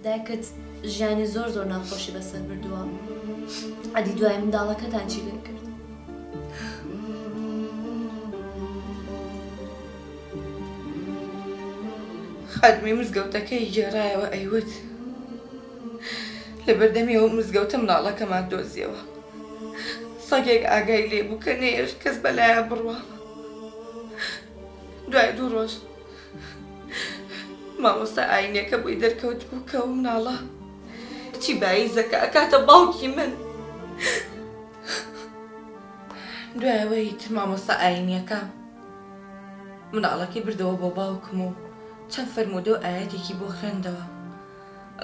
دایکت ژیانی زۆر زۆر ناخۆشی بەسەر بردووە. ئەدی دوای منداڵەکەتان چی لێ کرد؟ خادمی مزگەوتەکەی گێڕایەوە ئەیوت لە بەردەمی ئەو مزگەوتە منداڵەکەمان دۆزیەوە. سەگێک ئاگای لێبوو کە نێژ کەس بەلایە بڕوە. دوای 2 ڕۆژ مامۆستا ئاینەکە بووی دەرکەوت بوو کە ئەو مناڵە کچی باییزەکە ئەکاتە باوکی من. دوایەوەی تر مامۆستا ئاینیەکە مناڵەکەی بردەوە بۆ باوکم و چەند فەرموودە و ئاەتێکی بۆ خوێندەوە.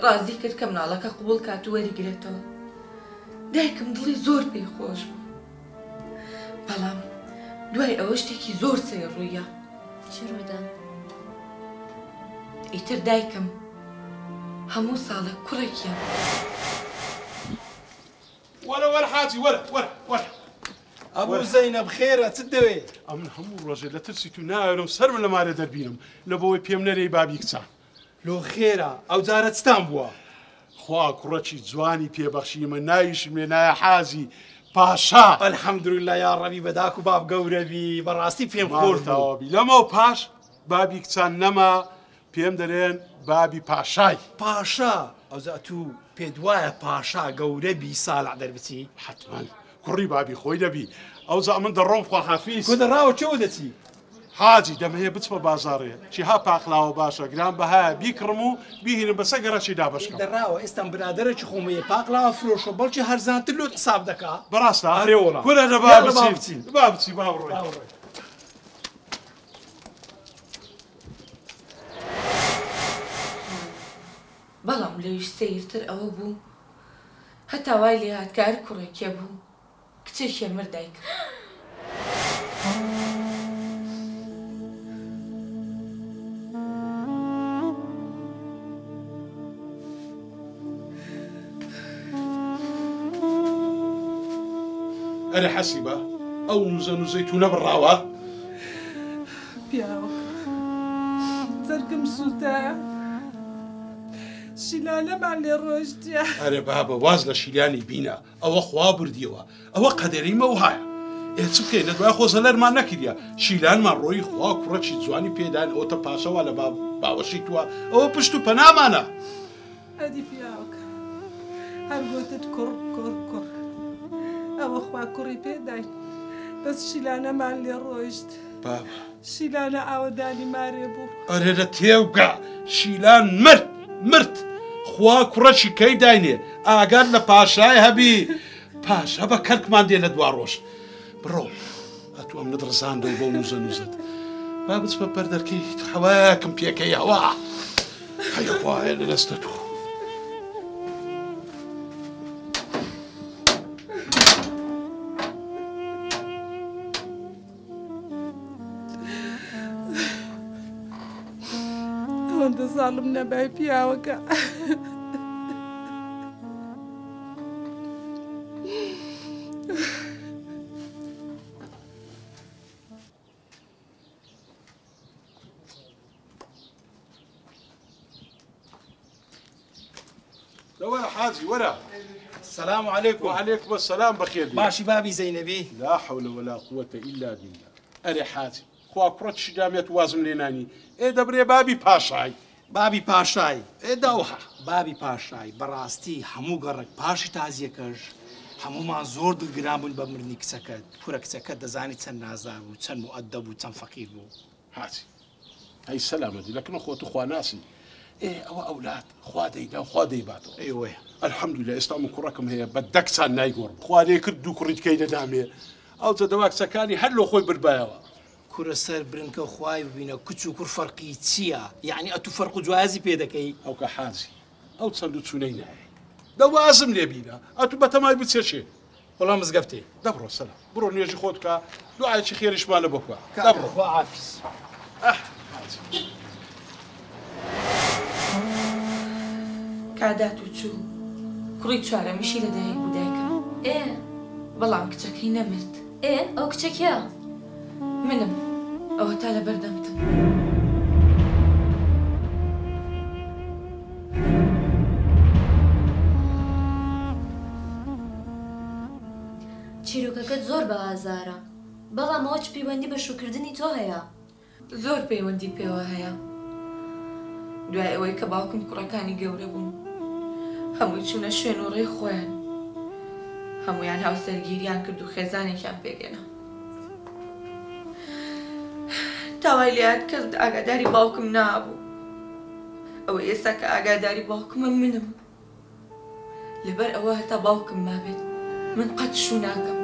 ڕازی کرد کە مناڵەکە قبول کات و وەرگرێتەوە. دایکم دڵی زۆر پێی خۆش بوو. بەڵام دوای ئەوە شتێکی زۆر سەیڕوویە. چی ڕوویدا؟ ئیتر دایکم هەموو ساڵە کوڕێکیە. وەرە وەرە حاجی وەرە وەرە وەرە. ئەبوو زەینەب خێرە چت دەوێت؟ ئەمن هەموو ڕۆژێ لە ترسی تو ناوێرم سەرم لە مارە دەربینم لە بۆەوەی پێم نەرەی بابی کچان. لۆ خێرە ئەو جارە چتان بووە؟ خوا کوڕەکی جوانی پێبەخشیمە ناویشم لێ نایە حازی پاشا. ئەلحەمدوللا یا ڕەبی بەداک و باب گەورەبی بەڕاستی پێم خۆش بوو. لەمەوە پاش بابی کچان نەما پێم دەرێن بابی پاشای. پاشا ئەوزە تو پێت وایە پاشا گەورەبی ساڵح دەربچی؟ حتمەن کوڕی بابی خۆی دەبی. ئەوزە من دەڕۆم خواحافیز. کۆ دەڕاوە چێوە دەچی؟ حاجی دەمەیە بچمە بازاڕێ چیها پاقلاوە باشە گران بەهایە بیکڕم و بیهینم بەسە گەڕەکی دابشکەم. دەڕاوە ئێستا برادەرێکی خۆمەیە پاقلاوە فرۆشە بەڵکی هەرزانتر لۆت حساب دەکا. بەڕاستە؟ ئەرێوەڵا کورە دە با بچین با بچی با بڕۆی. بەڵام لەویش سەیرتر ئەوە بوو هەتا وای لێ هات کە هەر کوڕێکێ بوو کچێکیە مرد دایک. ئەرێ حەسیبە ئەو نوزە نوزەی تو نەبڕاوە؟ پیاوە زەرگم سووتایە شیلانەمان لێ ڕۆژتیە. ئەرێ بابە واز لە شیلانی بینە ئەوە خوا بردیەوە ئەوە قەدەریمە و هایە. ئێ چ بکەین لە دوای خۆزەلەرمان نەکردە شیلانمان ڕۆی خوا کوڕەکی جوانی پێدان ئەوتە پاشەوە لە باوەشی تووە ئەوە پشت و پەنامانە. ئەدی پیاوەکە هەر گوتت کوڕ کوڕ کوڕ ئەوە خوا کوڕی پێداین بەس شیلانەمان لێ ڕۆیشت. بابە شیلانە ئاوەدانی مارێ بوو. ئەرێ لە تێوگە شیلان مرد خوا کوڕەکی کەی داینێ ئاگار لە پاشای هەبی پاشا بە کەرکمان دێ لە دوا ڕۆژ. بڕۆ ئەتو ئەم نەدڕزاندەوە بۆ نوزە نوزت با بچمە پەردەرکەی هەواکم پێکەی هەوا هەی خوایە لە دەستە تو. ئەوەندە زاڵم نەبای پیاوەکە. وەرە حاجی وەرە. السلام عليكم. وعليكم السلام بخير. باشی بابی زەینەبی؟ لا حول ولا قوة إلا بالله. ئەرێ حاجی خوا کوڕەتشی دامێت وازم لێ نانی ئێ دەبرێ بابی پاشای. بابی پاشای ئێداوها بابی پاشای بەڕاستی هەموو گەڕک پاشی تازیەکەش هەمومان زۆر دڵگران بوون بە مردنی کچەکەت. کوڕە کچەکەت دەزانی چەند نازدار بوو چەند مؤدەب بوو چەند فەقیر بوو. حاجی ئەی سەلامەتی لەکنە خۆت خوا ناسی ئەوە ئەولاد خوا دەیدا خوا دەیباتەوە. ئەیوەیە الحەمدولillah ئێستا من کوڕەکەم هەیە بە دەکچان نایگۆڕم خوا لێ کرد دوو کوڕیت کەی دەدامێ ئەوجە دەوا کچەکانی هەر لۆ خۆی بردبایەوە. کوورە سەر برنکە خوای ببینە کچ و کوڕ فەرقی چییە؟ یعنی ئەتو فەرق و جوازی پێ دەکەی؟ ئەوکە حاجی ئەو چەند و چوونەی نایە دەوازم لێ بینە ئەتو بەتەمای بچێشێ. وەڵام مزگەفتێ دەبڕۆ سەلام بڕۆ نوێژی خۆت بکە دوعایکی خێریشمان لە بۆ بکە. دەبڕۆ خوا عافیز. کادات و چوو کوڕی چوارەمیشی لە دایک بوو دایکم. بەڵام کچەکەی نەمرد. ئەو کچەکە منم ئەوە تا لە بەردەمتم. چیرۆکەکەت زۆر بە ئازارە بەڵام ئەوە چ پەیوەندی بە شوکردنی تۆ هەیە زۆر پەیوەندی پێوە هەیە دوای ئەوەی کە باوکم کوڕەکانی گەورە بوون هەمووی چوونە شوێن و ڕێی خۆیان هەمویان هاوسەرگیریان کرد و خێزانێکیان پێگەنا تاوای لێات کەس ئاگاداری باوکم نابوو ئەوە ئێستا کە ئاگاداری باوکمە منم لەبەر ئەوە هەتا باوکم مابێت من قەت شوو ناکەم